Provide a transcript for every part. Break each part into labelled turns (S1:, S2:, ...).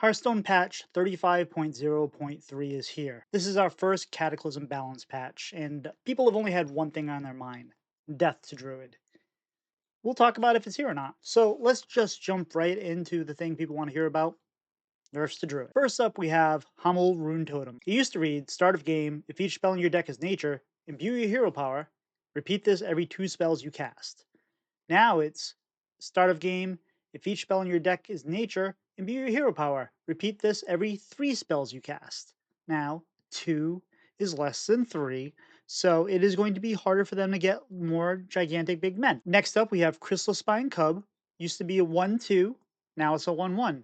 S1: Hearthstone patch 35.0.3 is here. This is our first Cataclysm balance patch, and people have only had one thing on their mind: death to Druid. We'll talk about if it's here or not. So let's just jump right into the thing people want to hear about: nerfs to Druid. First up, we have Hummel Rune Totem. It used to read: start of game, if each spell in your deck is nature, imbue your hero power. Repeat this every 2 spells you cast. Now it's: start of game, if each spell in your deck is nature, imbue your hero power. Repeat this every 3 spells you cast. Now, 2 is less than 3, so it is going to be harder for them to get more gigantic big men. Next up, we have Crystal Spine Cub. Used to be a 1/2, now it's a 1/1.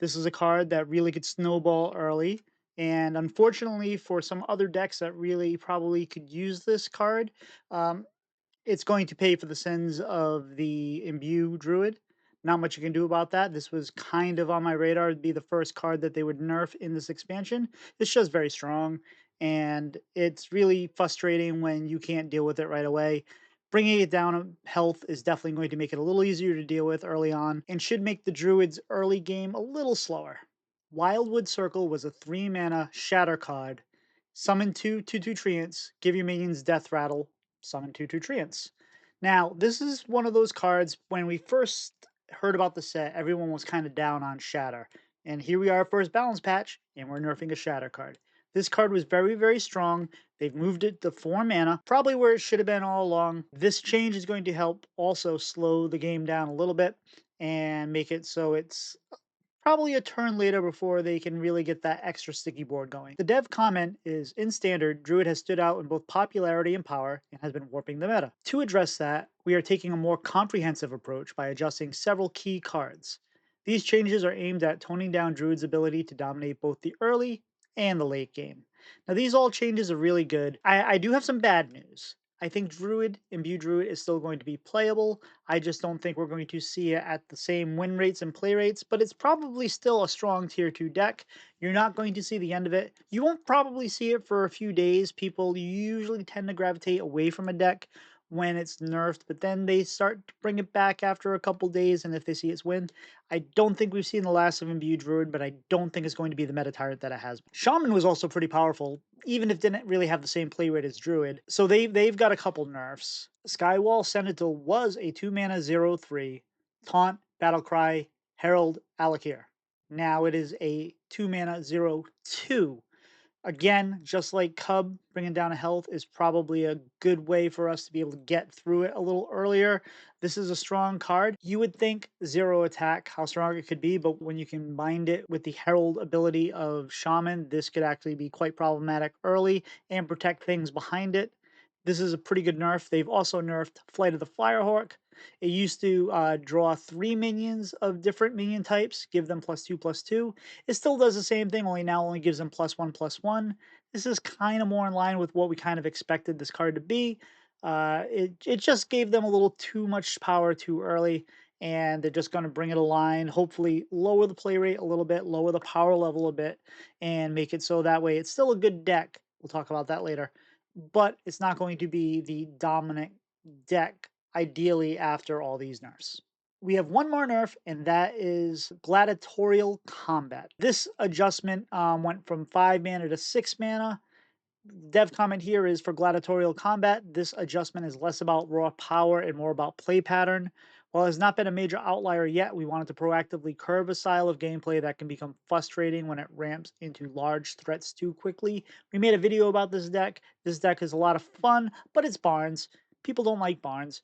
S1: This is a card that really could snowball early, and unfortunately for some other decks that really probably could use this card, um, it's going to pay for the sins of the Imbue Druid. Not much you can do about that. This was kind of on my radar to be the first card that they would nerf in this expansion. It's just very strong, and it's really frustrating when you can't deal with it right away. Bringing it down on health is definitely going to make it a little easier to deal with early on, and should make the Druid's early game a little slower. Wildwood Circle was a 3 mana shatter card. Summon 2/2 treants, give your minions death rattle, summon 2/2 treants. Now, this is one of those cards, when we first heard about the set, everyone was kind of down on Shatter. And here we are, first balance patch, and we're nerfing a Shatter card. This card was very, very strong. They've moved it to 4 mana, probably where it should have been all along. This change is going to help also slow the game down a little bit and make it so it's probably a turn later before they can really get that extra sticky board going. The dev comment is: in standard, Druid has stood out in both popularity and power and has been warping the meta. To address that, we are taking a more comprehensive approach by adjusting several key cards. These changes are aimed at toning down Druid's ability to dominate both the early and the late game. Now, these all changes are really good. I do have some bad news. I think Druid, Imbue Druid, is still going to be playable. I just don't think we're going to see it at the same win rates and play rates, but it's probably still a strong tier 2 deck. You're not going to see the end of it. You won't probably see it for a few days. People usually tend to gravitate away from a deck when it's nerfed, but then they start to bring it back after a couple days, and if they see its win. I don't think we've seen the last of Imbue Druid, but I don't think it's going to be the meta tyrant that it has been. Shaman was also pretty powerful, even if it didn't really have the same play rate as Druid. So they've got a couple nerfs. Skywall Sentinel was a 2 mana 0/3 taunt, battlecry, herald, Alakir. Now it is a 2 mana 0/2. Again, just like Cub, bringing down a health is probably a good way for us to be able to get through it a little earlier. This is a strong card. You would think 0 attack, how strong it could be, but when you combined it with the Herald ability of Shaman, this could actually be quite problematic early and protect things behind it. This is a pretty good nerf. They've also nerfed Flight of the Firehawk. It used to draw 3 minions of different minion types, give them +2/+2. It still does the same thing, only now only gives them +1/+1. This is kind of more in line with what we kind of expected this card to be. It just gave them a little too much power too early, and they're just going to bring it a line. Hopefully, lower the play rate a little bit, lower the power level a bit, and make it so that way it's still a good deck. We'll talk about that later, but it's not going to be the dominant deck ideally after all these nerfs. We have one more nerf, and that is gladiatorial combat. This adjustment went from 5 mana to 6 mana. Dev comment here is: for gladiatorial combat, this adjustment is less about raw power and more about play pattern. While it has not been a major outlier yet, we wanted to proactively curb a style of gameplay that can become frustrating when it ramps into large threats too quickly. We made a video about this deck. This deck is a lot of fun, but it's Barnes. People don't like Barnes.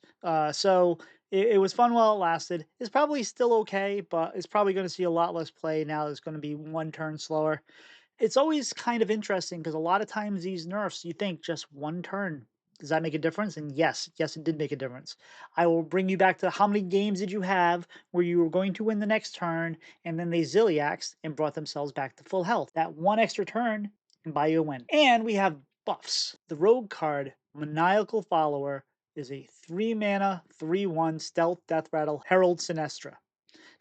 S1: So it was fun while it lasted. It's probably still okay, but it's probably going to see a lot less play now. It's going to be one turn slower. It's always kind of interesting because a lot of times these nerfs, you think just one turn. Does that make a difference? And yes, it did make a difference. I will bring you back to: how many games did you have where you were going to win the next turn and then they zilliaxed and brought themselves back to full health? That one extra turn can buy you a win. And we have buffs. The rogue card, Maniacal Follower, is a 3 mana 3/1 stealth death rattle Herald Sinestra.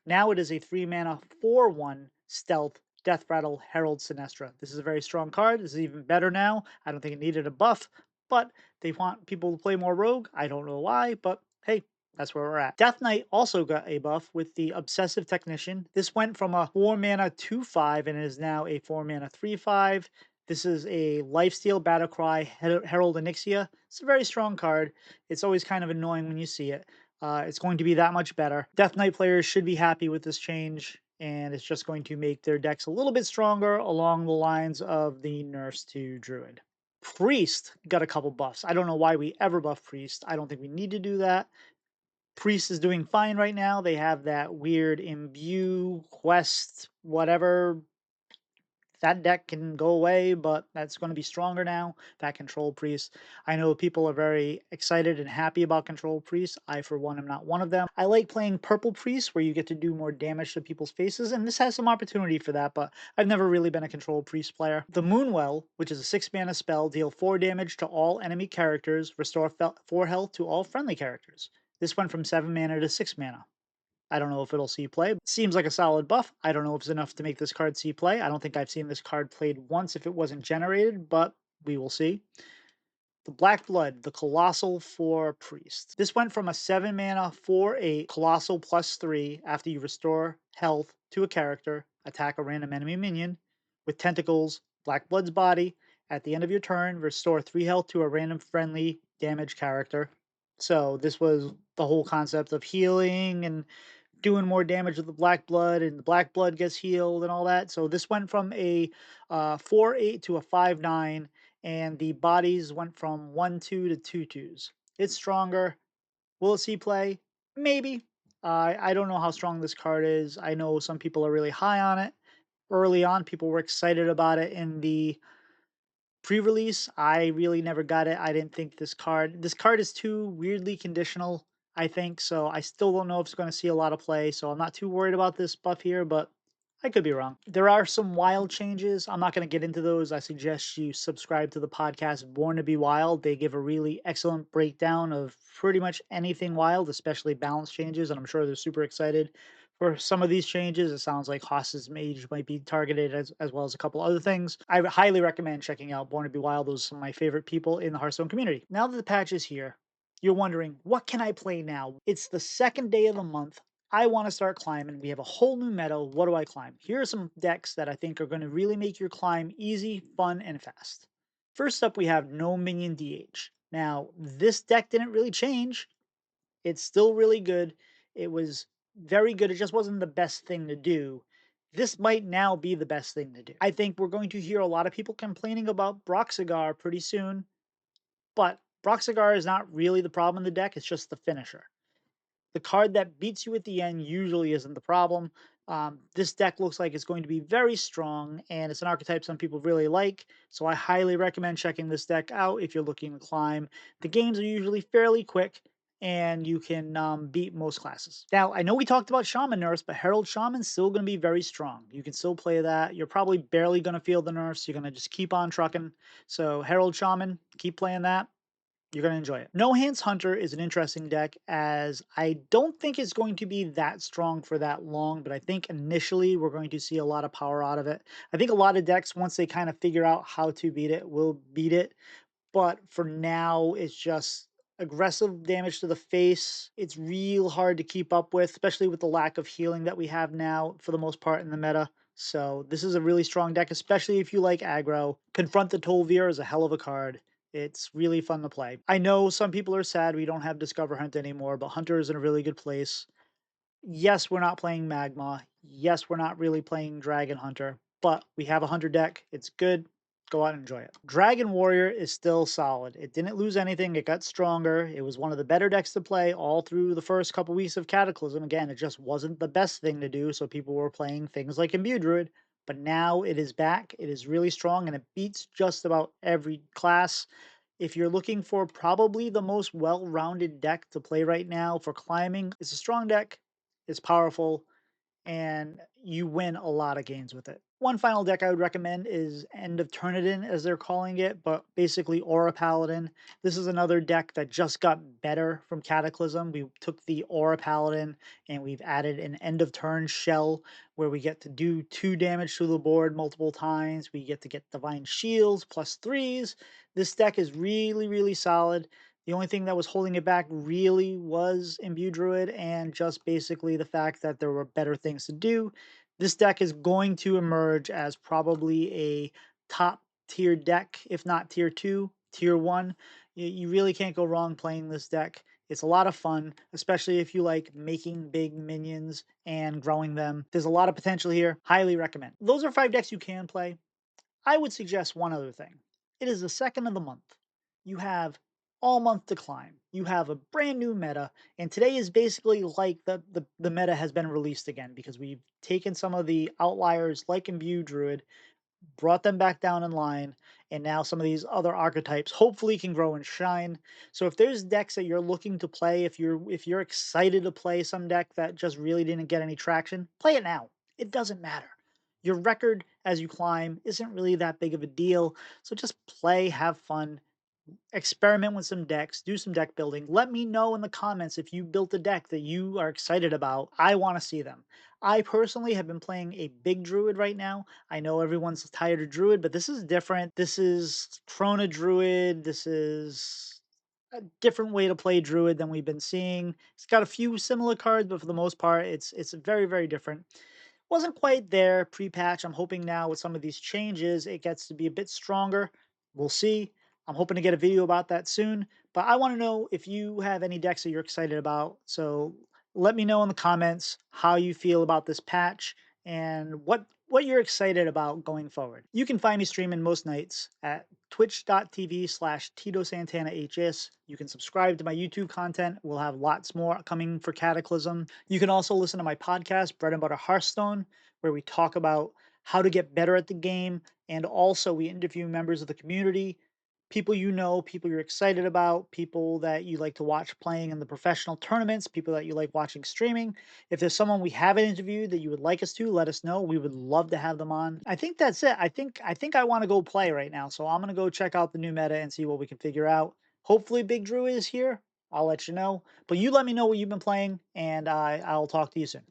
S1: Now it is a 3 mana 4/1 stealth Death Rattle Herald Sinestra. This is a very strong card. This is even better now. I don't think it needed a buff, but they want people to play more rogue. I don't know why, but hey, That's where we're at. Death Knight also got a buff with the Obsessive Technician. This went from a 4 mana 2/5 and is now a 4 mana 3/5. This is a Lifesteal Battlecry Herald Onyxia. It's a very strong card. It's always kind of annoying when you see it. It's going to be that much better. Death Knight players should be happy with this change, and it's just going to make their decks a little bit stronger along the lines of the nerfs to Druid. Priest got a couple buffs. I don't know why we ever buff Priest. I don't think we need to do that. Priest is doing fine right now. They have that weird imbue quest, whatever. That deck can go away, but that's going to be stronger now. That Control Priest. I know people are very excited and happy about Control Priest. I, for one, am not one of them. I like playing Purple Priest, where you get to do more damage to people's faces, and this has some opportunity for that, but I've never really been a Control Priest player. The Moonwell, which is a 6 mana spell, deal 4 damage to all enemy characters, restore 4 health to all friendly characters. This went from 7 mana to 6 mana. I don't know if it'll see play. Seems like a solid buff. I don't know if it's enough to make this card see play. I don't think I've seen this card played once if it wasn't generated, but we will see. The Black Blood, the Colossal for Priest. This went from a 7 mana 4/8 Colossal +3 after you restore health to a character, attack a random enemy minion with tentacles, Black Blood's body. At the end of your turn, restore 3 health to a random friendly damage character. So this was the whole concept of healing and doing more damage with the black blood, and the black blood gets healed and all that. So this went from a 4/8 to a 5/9, and the bodies went from 1/2 to 2/2s. It's stronger. Will it see play? Maybe. I don't know how strong this card is. I know some people are really high on it. Early on, people were excited about it in the pre-release. I really never got it. I didn't think this card is too weirdly conditional, I think, so I still don't know if it's going to see a lot of play, so I'm not too worried about this buff here, but I could be wrong. There are some wild changes. I'm not going to get into those. I suggest you subscribe to the podcast Born to Be Wild. They give a really excellent breakdown of pretty much anything wild, especially balance changes, and I'm sure they're super excited for some of these changes. It sounds like Haas's Mage might be targeted as well as a couple other things. I highly recommend checking out Born to Be Wild. Those are some of my favorite people in the Hearthstone community. Now that the patch is here, you're wondering, what can I play now? It's the second day of the month. I want to start climbing. We have a whole new meta. What do I climb? Here are some decks that I think are going to really make your climb easy, fun, and fast. First up, we have No Minion DH. Now, this deck didn't really change. It's still really good. It was very good. It just wasn't the best thing to do. This might now be the best thing to do. I think we're going to hear a lot of people complaining about Broxigar pretty soon, but Broxigar is not really the problem in the deck. It's just the finisher. The card that beats you at the end usually isn't the problem. This deck looks like it's going to be very strong, and it's an archetype some people really like, so I highly recommend checking this deck out if you're looking to climb. The games are usually fairly quick, and you can beat most classes. Now, I know we talked about Shaman nerfs, but Herald Shaman's still going to be very strong. You can still play that. You're probably barely going to feel the nerfs. You're going to just keep on trucking. So Herald Shaman, keep playing that. You're going to enjoy it. No Hands Hunter is an interesting deck, as I don't think it's going to be that strong for that long, but I think initially we're going to see a lot of power out of it. I think a lot of decks, once they kind of figure out how to beat it, will beat it. But for now, it's just aggressive damage to the face. It's real hard to keep up with, especially with the lack of healing that we have now for the most part in the meta. So this is a really strong deck, especially if you like aggro. Confront the Tol'Vir is a hell of a card. It's really fun to play. I know some people are sad we don't have Discover Hunt anymore, but Hunter is in a really good place. Yes, we're not playing Magma. Yes, we're not really playing Dragon Hunter, but we have a Hunter deck. It's good. Go out and enjoy it. Dragon Warrior is still solid. It didn't lose anything. It got stronger. It was one of the better decks to play all through the first couple weeks of Cataclysm. Again, it just wasn't the best thing to do, so people were playing things like Imbue Druid, but now it is back. It is really strong, and it beats just about every class. If you're looking for probably the most well-rounded deck to play right now for climbing, it's a strong deck, it's powerful, and you win a lot of games with it. One final deck I would recommend is End of Turnitin, as they're calling it, but basically Aura Paladin. This is another deck that just got better from Cataclysm. We took the Aura Paladin and we've added an End of Turn shell where we get to do 2 damage to the board multiple times. We get to get Divine Shields +3s. This deck is really, really solid. The only thing that was holding it back really was Imbue Druid and just basically the fact that there were better things to do. This deck is going to emerge as probably a top tier deck, if not tier 2, tier 1. You really can't go wrong playing this deck. It's a lot of fun, especially if you like making big minions and growing them. There's a lot of potential here. Highly recommend. Those are 5 decks you can play. I would suggest one other thing. It is the second of the month. You have all month to climb. You have a brand new meta, and today is basically like the meta has been released again because we've taken some of the outliers like Imbue Druid, brought them back down in line, and now some of these other archetypes hopefully can grow and shine. So if there's decks that you're looking to play, if you're excited to play some deck that just really didn't get any traction, play it now. It doesn't matter. Your record as you climb isn't really that big of a deal. So just play, have fun, experiment with some decks, do some deck building. Let me know in the comments if you built a deck that you are excited about. I want to see them. I personally have been playing a big Druid right now. I know everyone's tired of Druid, but this is different. This is Chrono Druid. This is a different way to play Druid than we've been seeing. It's got a few similar cards, but for the most part, it's very, very different. Wasn't quite there pre-patch. I'm hoping now with some of these changes, it gets to be a bit stronger. We'll see. I'm hoping to get a video about that soon. But I want to know if you have any decks that you're excited about. So let me know in the comments how you feel about this patch and what you're excited about going forward. You can find me streaming most nights at twitch.tv/Tito Santana HS. You can subscribe to my YouTube content. We'll have lots more coming for Cataclysm. You can also listen to my podcast, Bread and Butter Hearthstone, where we talk about how to get better at the game. And also, we interview members of the community, people you know, people you're excited about, people that you like to watch playing in the professional tournaments, people that you like watching streaming. If there's someone we haven't interviewed that you would like us to, let us know. We would love to have them on. I think that's it. I think I want to go play right now. So I'm gonna go check out the new meta and see what we can figure out. Hopefully Big Drew is here. I'll let you know. But you let me know what you've been playing, and I'll talk to you soon.